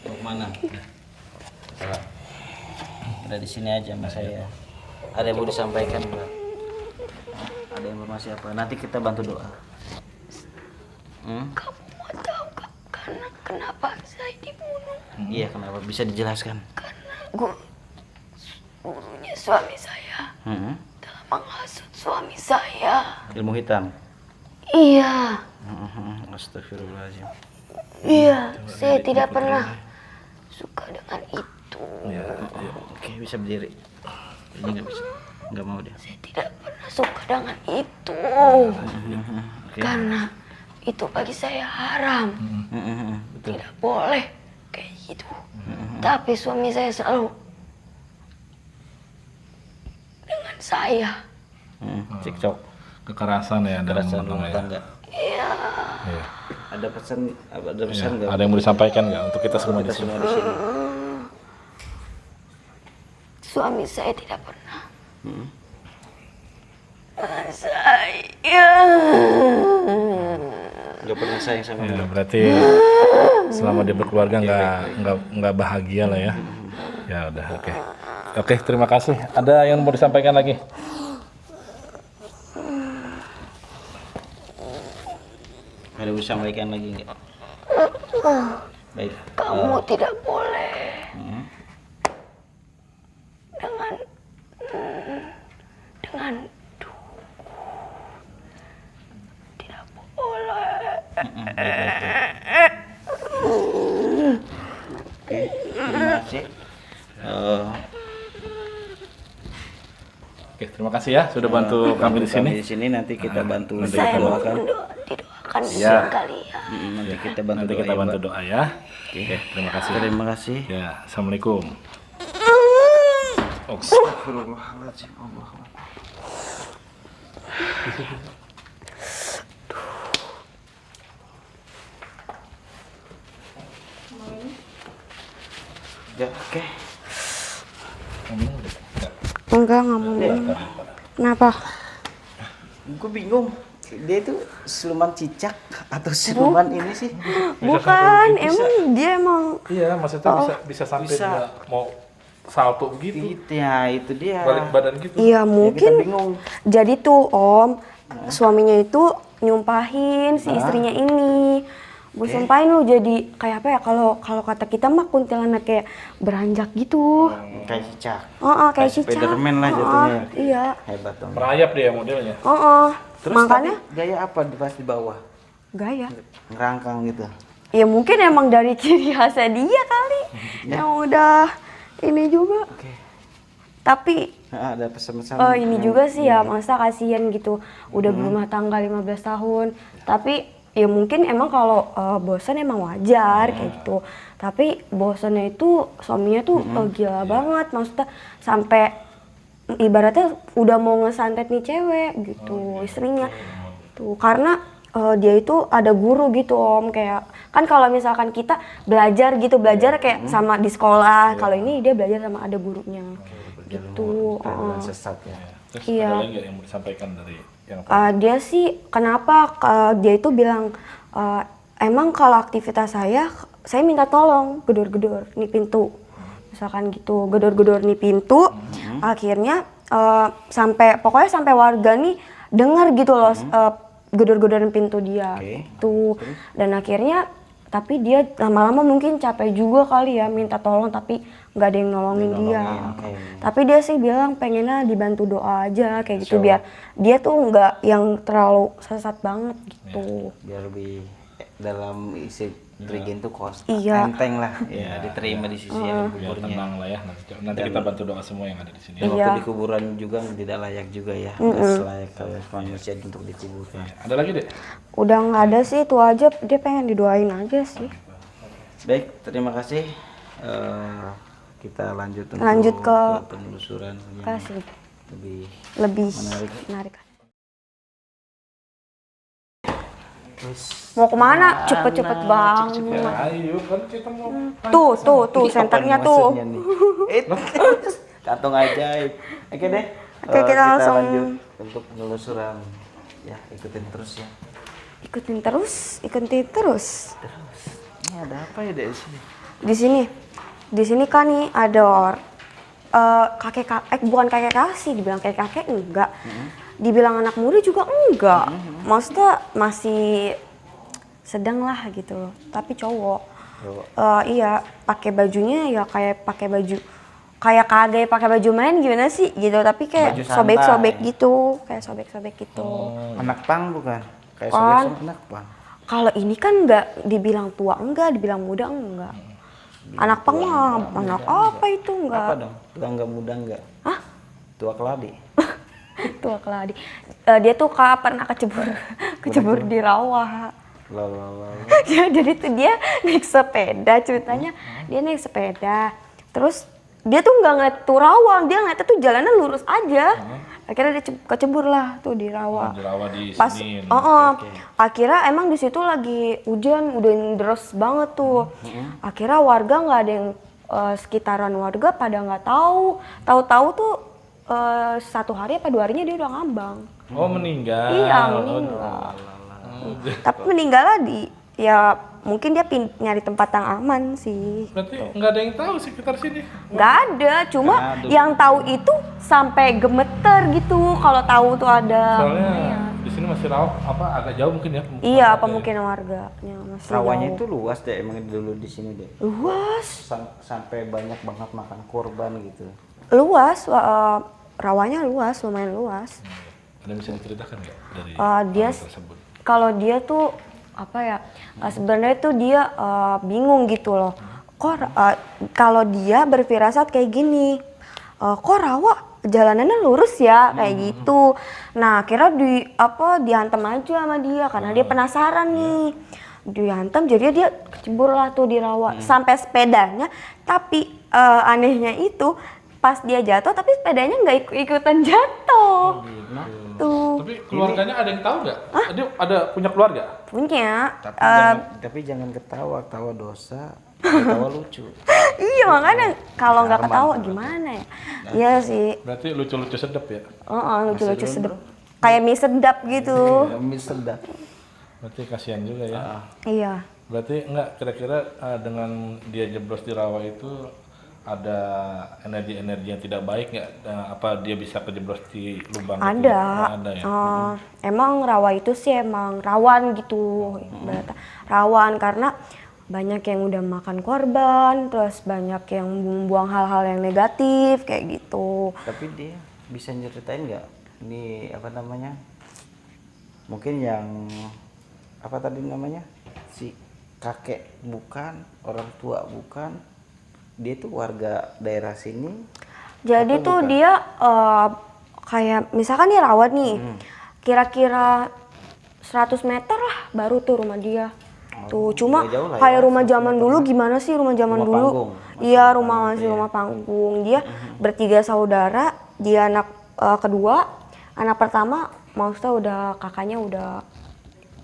Mau mana? Ada di sini aja mas saya. Ada yang mau disampaikan Mbak? Ada informasi apa? Nanti kita bantu doa. Kamu mau tahu karena kenapa saya dibunuh? Iya, kenapa? Bisa dijelaskan? Karena gurunya suami saya telah menghasut suami saya. Ilmu hitam. Iya, Astagfirullahaladzim. iya, saya tidak pernah suka dengan itu. Oke, bisa berdiri. Ini nggak bisa, nggak mau dia. Saya tidak pernah suka dengan itu. Oke. Karena itu bagi saya haram. Betul. Tidak boleh kayak gitu. Tapi suami saya selalu dengan saya. Cekcok. Kekerasan ya dalam Kekerasan rumah rumah tangga tangga. Iya. ya. Ada pesan Ya. nggak? Ada yang mau disampaikan nggak untuk kita semua di Kita sini? semua di sini. Suami saya tidak pernah. Saya. Nggak pernah sayang sama Ya, Mbak. berarti selama dia berkeluarga nggak bahagia lah ya. Ya udah, oke. Oke, terima kasih. Ada yang mau disampaikan lagi? Ada yang mau disampaikan lagi nggak? Baik. Kamu tidak boleh dengan tidak boleh. Oke, terima kasih. Oke, terima kasih ya sudah bantu kami di sini. Di sini nanti kita bantu Saya doakan. mohon didoakan Ya. sekalian. Nanti kita bantu Nanti doa kita ya, bantu Mbak. doa ya. Oke, terima kasih. Terima kasih. Ya, assalamualaikum. Astagfirullahaladzim. Allah. Ya, oke. Enggak mau minum. Kenapa? Gue bingung. Dia itu siluman cicak atau siluman ini sih? Bukan, emang dia emang Iya, maksudnya bisa sampai Bisa. dia mau salto begitu, Gitu ya, itu dia. balik badan gitu. iya Ya, kita mungkin. bingung. Jadi tuh Om, suaminya itu nyumpahin si istrinya ini. Gue sumpahin lu jadi kayak apa ya, kalau kata kita mah kuntilanak kayak beranjak gitu. Kayak cicak. Kayak cicak. Spiderman lah jatuhnya. Iya. Hebat dong. Merayap dia modelnya. Terus Makanya tadi gaya apa pas di bawah? gaya. Ngerangkang gitu. Ya mungkin emang dari ciri khasnya dia kali. Yang udah ini juga. Oke. Tapi Ada pesan-pesan. ini juga sih ya, masa kasihan gitu. Udah berumah tangga 15 tahun. Tapi ya mungkin emang kalau bosan emang wajar kayak gitu. Tapi bosannya itu suaminya tuh gila banget. Maksudnya sampai ibaratnya udah mau ngesantet nih cewek gitu, istrinya. Tuh karena dia itu ada guru gitu Om, kayak kan kalau misalkan kita belajar kayak sama di sekolah, kalau ini dia belajar sama ada gurunya gitu. Pergaulan sesat ya. Terus Iya. ada lagi nggak yang mau disampaikan dari yang Dia sih kenapa dia itu bilang emang kalau aktivitas saya minta tolong gedor-gedor nih pintu, misalkan gitu, gedor-gedor nih pintu. Akhirnya pokoknya sampai warga nih dengar gitu loh, gedor-gedoran pintu dia gitu. Dan akhirnya tapi dia lama-lama mungkin capek juga kali ya minta tolong, tapi nggak ada yang nolongin dia. Tapi dia sih bilang pengennya dibantu doa aja kayak gitu, biar dia tuh nggak yang terlalu sesat banget gitu. Biar lebih dalam isi Trigen tuh Iya. enteng lah, ya diterima di sisi yang biar kuburnya. tenang lah ya. Nanti kita bantu doa semua yang ada di sini. Dan Iya. waktu di kuburan juga tidak layak juga ya, nggak selayak kalau manusia untuk dikuburkan. Ada lagi deh? Udah nggak ada sih, itu aja, dia pengen didoain aja sih. Baik, terima kasih. Kita lanjut untuk Lanjut ke penelusuran yang Kasih lebih lebih menarik. terus. Mau kemana? Cepet-cepet banget. Ayo kan kita mau Tuh, senternya tuh. Kantong ajaib. Oke deh. Oke, kita langsung lanjut untuk penelusuran. Ya, ikutin terus ya. Ikutin terus. Terus. Ini ada apa ya di sini? Di sini kan nih ada bukan kakek kasih, dibilang kakek enggak. Dibilang anak muda juga enggak. Maksudnya masih sedang lah gitu loh, tapi cowok. Iya, pakai bajunya ya kayak pakai baju kayak kagak pakai baju main gimana sih gitu, tapi kayak Baju sobek-sobek santai. gitu, kayak sobek-sobek gitu. Anak pang bukan? Kayak Kan. sobek sama anak pang. Kalau ini kan nggak dibilang tua enggak, dibilang muda enggak. Anak pang mah anak apa itu Apa enggak? dong? Tua enggak muda enggak? Hah? Tua keladi. Tua keladi. Dia tuh pernah kecebur di rawa. Lalu. Ya, jadi tuh dia naik sepeda, ceritanya dia naik sepeda. Terus dia tuh nggak ngeliat tuh rawa, dia ngeliatnya tuh jalannya lurus aja. Akhirnya dia kecebur lah tuh di rawa. di rawa di Pas, sini. akhirnya emang di situ lagi hujan, udah deras banget tuh. Akhirnya warga nggak ada yang sekitaran warga pada nggak tahu tuh 1 hari apa 2 harinya dia udah ngambang. Oh, meninggal. Iya, meninggal. Tapi meninggalnya ya mungkin dia nyari tempat yang aman sih. Berarti nggak ada yang tahu sekitar sini. Nggak ada, cuma yang tahu itu sampai gemeter gitu kalau tahu tuh ada. Soalnya di sini masih rawa agak jauh mungkin ya. Iya, pemukiman warganya masih Rawanya jauh. itu luas deh emang dulu di sini deh. Luas, Sampai banyak banget makan korban gitu. rawanya luas, lumayan luas. Ada yang bisa diceritakan nggak dari Dia hal tersebut? kalau dia tuh apa ya, sebenarnya tuh dia bingung gitu loh. Kalau dia berfirasat kayak gini, kok rawa jalanannya lurus ya kayak gitu. Nah akhirnya dihantam aja sama dia karena dia penasaran nih. Dihantam jadi dia kecebur lah tuh di rawa sampai sepedanya. Tapi anehnya itu pas dia jatuh tapi sepedanya nggak ikutan jatuh. gitu. Tapi keluarganya ada yang tahu nggak? Dia ada punya keluarga? Punya. Tapi jangan ketawa, tawa dosa, tawa lucu. Iya makanya kalau nggak ketawa gimana ya? Iya sih. Berarti lucu-lucu sedap ya? Lucu-lucu sedap. Kayak mie sedap gitu. Mie sedap. Berarti kasihan juga ya. Iya. Berarti enggak kira-kira dengan dia jeblos di rawa itu ada energi-energi yang tidak baik nggak? Apa dia bisa kejeblos di lubang? itu? Ada. Ada ya. Emang rawa itu sih emang rawan gitu. Ibaratnya rawan karena banyak yang udah makan korban, terus banyak yang membuang hal-hal yang negatif kayak gitu. Tapi dia bisa nyeritain nggak? Ini apa namanya? Mungkin yang apa tadi namanya? Si kakek bukan, orang tua bukan. Dia tuh warga daerah sini. Jadi atau tuh bukan? dia kayak misalkan nih rawat nih, kira-kira 100 meter lah baru tuh rumah dia. Tuh cuma nggak jauh lah kayak ya, rumah 100 zaman meter dulu mah. gimana sih rumah zaman Rumah dulu? panggung. Iya rumah masih rumah panggung. Dia bertiga saudara, dia anak kedua, anak pertama maksudnya udah kakaknya udah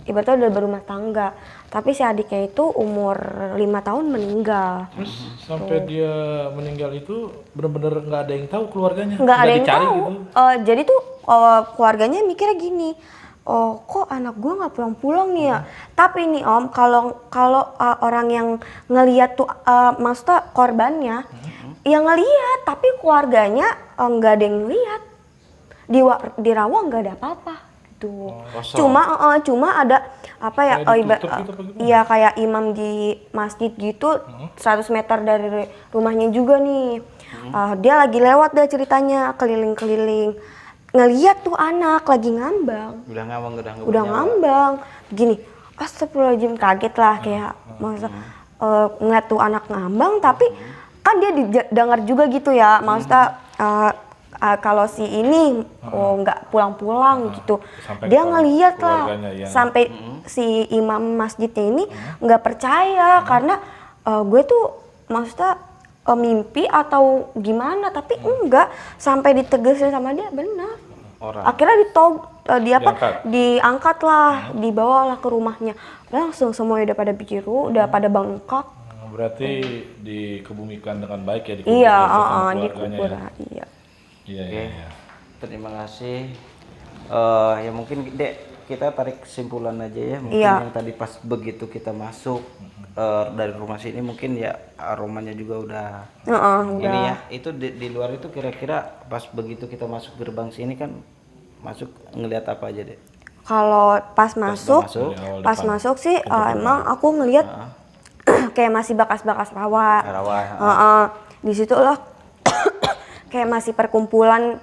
ibaratnya udah berumah tangga. Tapi si adiknya itu umur 5 tahun meninggal. Terus sampai dia meninggal itu benar-benar nggak ada yang tahu keluarganya? Nggak ada yang dicari tahu. gitu? Jadi tuh keluarganya mikirnya gini, oh kok anak gue nggak pulang-pulang nih ya. Tapi nih om, kalau orang yang ngelihat tuh maksudnya korbannya, yang ngelihat tapi keluarganya nggak ada yang ngelihat. Di rawa nggak ada apa-apa gitu. Cuma ada apa ya? Kayak ditutup gitu apa gimana? Iya kayak imam di masjid gitu, 100 meter dari rumahnya juga nih. Dia lagi lewat deh ceritanya keliling-keliling, ngeliat tuh anak lagi ngambang. Udah ngambang, udah nggak Udah bernyawa. ngambang. Gini, astagfirullahaladzim kaget lah kayak masa ngeliat tuh anak ngambang tapi kan dia dengar juga gitu ya. Maksudnya kalau si ini nggak pulang-pulang gitu. Sampai Dia ke ngeliat lah keluarganya yang- sampai si imam masjidnya ini nggak percaya karena gue tuh maksudnya mimpi atau gimana tapi enggak sampai ditegesin sama dia benar. Orang. Akhirnya Diangkat. diangkat lah, dibawalah ke rumahnya. Langsung semuanya udah pada biru, udah pada bengkak. Berarti dikebumikan dengan baik ya? Iya, dikeluarganya dikubur. ya? Iya. Iya, Oke, iya, iya. terima kasih. Ya mungkin Dek, kita tarik kesimpulan aja ya. Mungkin Iya. yang tadi pas begitu kita masuk dari rumah sini mungkin ya aromanya juga udah ini Udah. ya. Itu di luar itu kira-kira pas begitu kita masuk gerbang sini kan masuk ngelihat apa aja Dek? Kalau pas masuk, masuk, dari awal pas depan. masuk sih emang aku ngelihat kayak masih bekas-bekas rawa. Rawa. Di situ lah kayak masih perkumpulan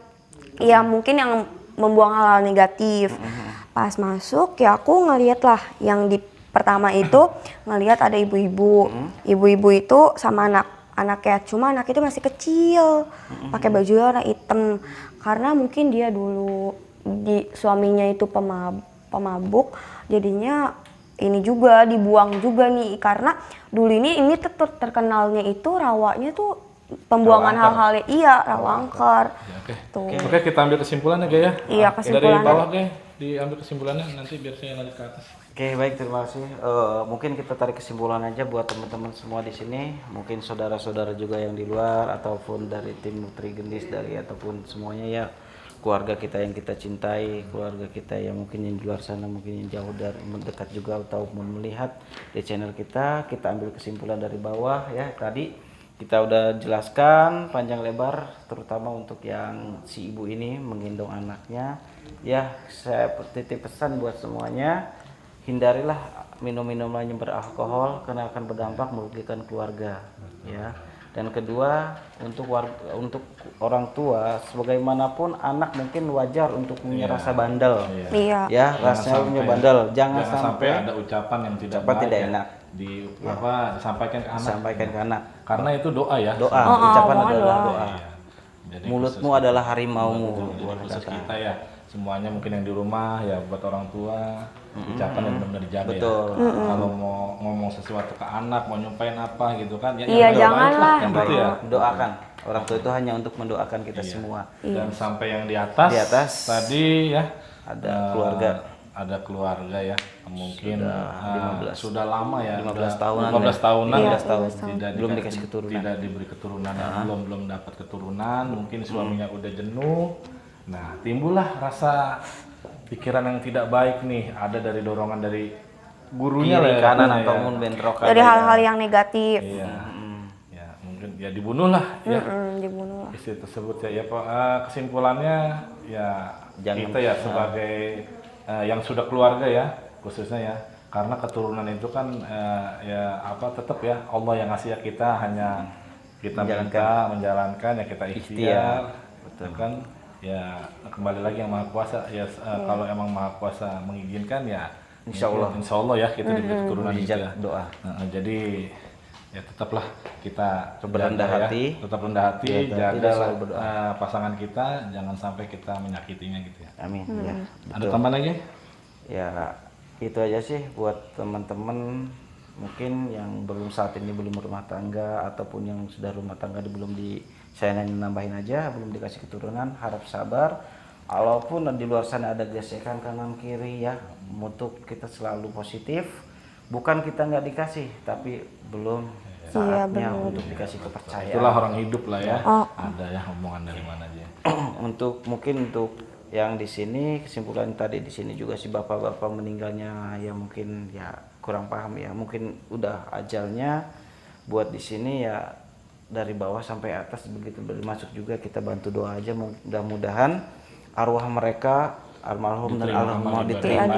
ya mungkin yang membuang hal-hal negatif. Pas masuk ya aku ngeliat lah yang di pertama itu ngelihat ada ibu-ibu. Ibu-ibu itu sama anaknya, cuma anak itu masih kecil, pakai baju warna hitam karena mungkin dia dulu suaminya itu pemabuk, jadinya ini juga dibuang juga nih karena dulu ini terkenalnya itu rawanya tuh pembuangan hal-hal rawa angker. Ya, oke. Tuh. Oke, kita ambil kesimpulannya, Gaya. Iya, Dari kesimpulannya. bawah, Gaya, diambil kesimpulannya, nanti biar saya lanjut ke atas. Oke, baik, terima kasih. Mungkin kita tarik kesimpulan aja buat teman-teman semua di sini, mungkin saudara-saudara juga yang di luar ataupun dari tim Putri Gendis ataupun semuanya ya, keluarga kita yang kita cintai, keluarga kita yang mungkin yang di luar sana, mungkin yang jauh dari mendekat juga ataupun melihat di channel kita ambil kesimpulan dari bawah ya. Tadi kita udah jelaskan panjang lebar terutama untuk yang si ibu ini menggendong anaknya ya. Saya titip pesan buat semuanya, hindarilah minum-minuman yang beralkohol karena akan berdampak merugikan keluarga ya. Dan kedua, untuk orang tua sebagaimanapun anak mungkin wajar untuk punya rasa bandel Iya. ya, rasanya punya bandel. Jangan sampai ada ucapan yang tidak ucapan baik tidak ya, enak disampaikan ke anak. sampaikan ke anak. Karena itu doa ya. Doa, ucapan adalah doa. Iya. Jadi Mulutmu khusus- adalah harimaumu. Jadi boleh khusus kata. kita ya semuanya mungkin yang di rumah ya buat orang tua ucapan yang benar-benar dijaga Betul. ya. Kalau mau ngomong sesuatu ke anak, mau nyumpain apa gitu kan ya Iya, yang janganlah. yang gitu ya. Doakan. Orang tua itu hanya untuk mendoakan kita Iya. semua. Dan sampai yang di atas, Di atas tadi ya ada keluarga. ada keluarga ya mungkin Sudah 15. sudah lama ya 15 tahunan 15 tahunan Iya, ya. 15 tahun. Belum dikasih keturunan. tidak diberi keturunan ya. belum dapat keturunan, mungkin suaminya udah jenuh. Nah timbullah rasa pikiran yang tidak baik nih, ada dari dorongan dari gurunya Kiri lah ya, kanan ya. ataupun bentrok. Dari hal-hal yang negatif. Iya. Ya mungkin ya dibunuh lah ya Dibunuh lah. istri tersebut ya. Kesimpulannya ya Jangan- kita ya sebagai yang sudah keluarga ya khususnya ya, karena keturunan itu kan ya apa tetap ya Allah yang ngasih ya, kita hanya kita menjalankan ya, kita ikhtiar betul kan ya, kembali lagi yang maha kuasa ya. Kalau emang maha kuasa mengizinkan ya insya Allah ya kita diberi keturunan gitu ya. Doa. Jadi ya tetaplah kita Rendah jaga hati. tetap rendah hati, Tidak jaga selalu berdoa. pasangan kita, jangan sampai kita menyakitinya gitu ya. Amin. Ya. Ada tambahan lagi? Ya itu aja sih buat teman-teman mungkin yang saat ini belum rumah tangga ataupun yang sudah rumah tangga belum saya hanya nambahin aja, belum dikasih keturunan, harap sabar. Walaupun di luar sana ada gesekan kanan kiri ya, untuk kita selalu positif. Bukan kita nggak dikasih, tapi belum saatnya untuk dikasih kepercayaan. Itulah orang hidup lah ya. Ada ya omongan dari mana aja. Untuk yang di sini kesimpulan tadi di sini juga si bapak-bapak meninggalnya ya mungkin ya kurang paham ya, mungkin udah ajalnya. Buat di sini ya dari bawah sampai atas begitu masuk juga kita bantu doa aja, mudah-mudahan arwah mereka almarhum dan almarhumah diterima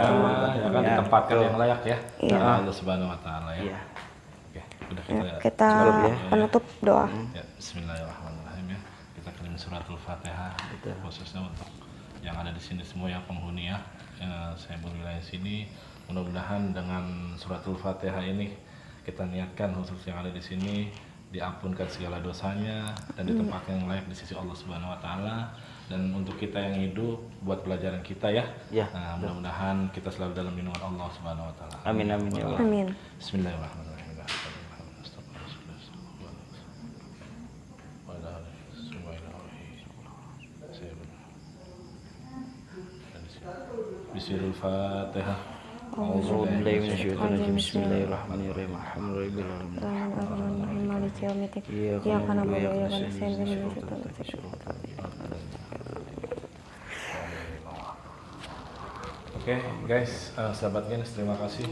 ya kan, ditempatkan yang layak ya. Iya. Sama Allah Subhanahu wa taala ya. Iya. Oke, udah kita Kita penutup doa. ya, bismillahirrahmanirrahim ya. Kita kirim suratul Fatihah khususnya untuk yang ada di sini semua yang penghuni ya. Saya berwilayah sini, mudah-mudahan dengan suratul Fatihah ini kita niatkan khusus yang ada di sini diampunkan segala dosanya dan ditempatkan yang layak di sisi Allah Subhanahu wa taala. Dan untuk kita yang hidup buat pelajaran kita ya. Ya. Nah, mudah-mudahan kita selalu dalam lindungan Allah Subhanahu wa taala. Amin amin ya Allah. Amin. Bismillahirrahmanirrahim. Bismillahirrahmanirrahim. A'udzubillahi minasyaitonir rajim. Bismillahirrahmanirrahim. Alhamdulillahirabbil alamin. Maliki yaumiddin. Iya, Iyyaka na'budu wa iya, iyyaka iya, nasta'in. iya, Ihdinas iya, siratal mustaqim. Oke guys, sahabat Gens, terima kasih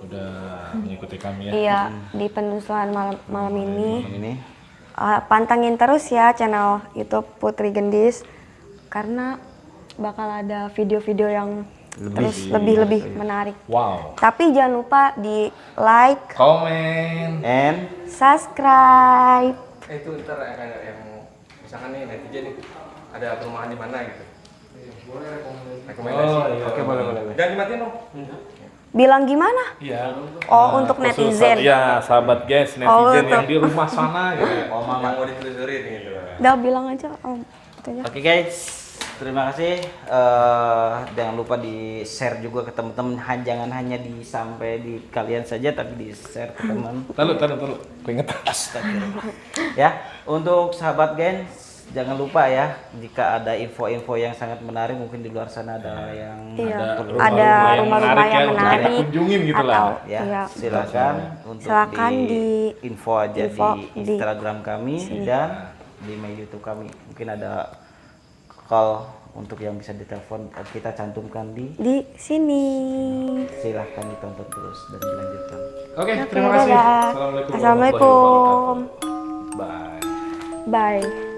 udah mengikuti kami ya. Iya, di penelusuran malam ini Ini pantengin terus ya channel YouTube Putri Gendis karena bakal ada video-video yang lebih menarik. Wow. Tapi jangan lupa di like, Komen. and subscribe. Itu ntar yang misalkan nih netizen nih ada perumahan di mana gitu. Rekomendasi. Oh, iya. oke boleh. Jangan dimatiin dong. Bilang gimana? Iya. Oh, untuk Khusus, netizen. ya, sahabat guys, netizen Oh, yang untuk- di rumah sana gitu. Yang mau ditelusurin gitu. Udah bilang aja om. Itu aja. Oke guys, terima kasih. Jangan lupa di share juga ke teman-teman. Jangan hanya sampai di kalian saja, tapi di share ke teman. Taruh. Keinget. Ya, untuk sahabat Gens, jangan lupa ya jika ada info-info yang sangat menarik, mungkin di luar sana ada yang Iya. perlu Ada rumah-rumah yang untuk menarik. kita kunjungin gitu lah. Atau ya iya. silakan untuk Silakan di info aja info di di Instagram kami dan di YouTube kami. Mungkin ada call untuk yang bisa ditelepon, kita cantumkan di sini. silahkan ditonton terus dan dilanjutkan. Oke, Oke, terima kasih. dadah. Assalamualaikum. Assalamualaikum. warahmatullahi wabarakatuh. Bye. Bye.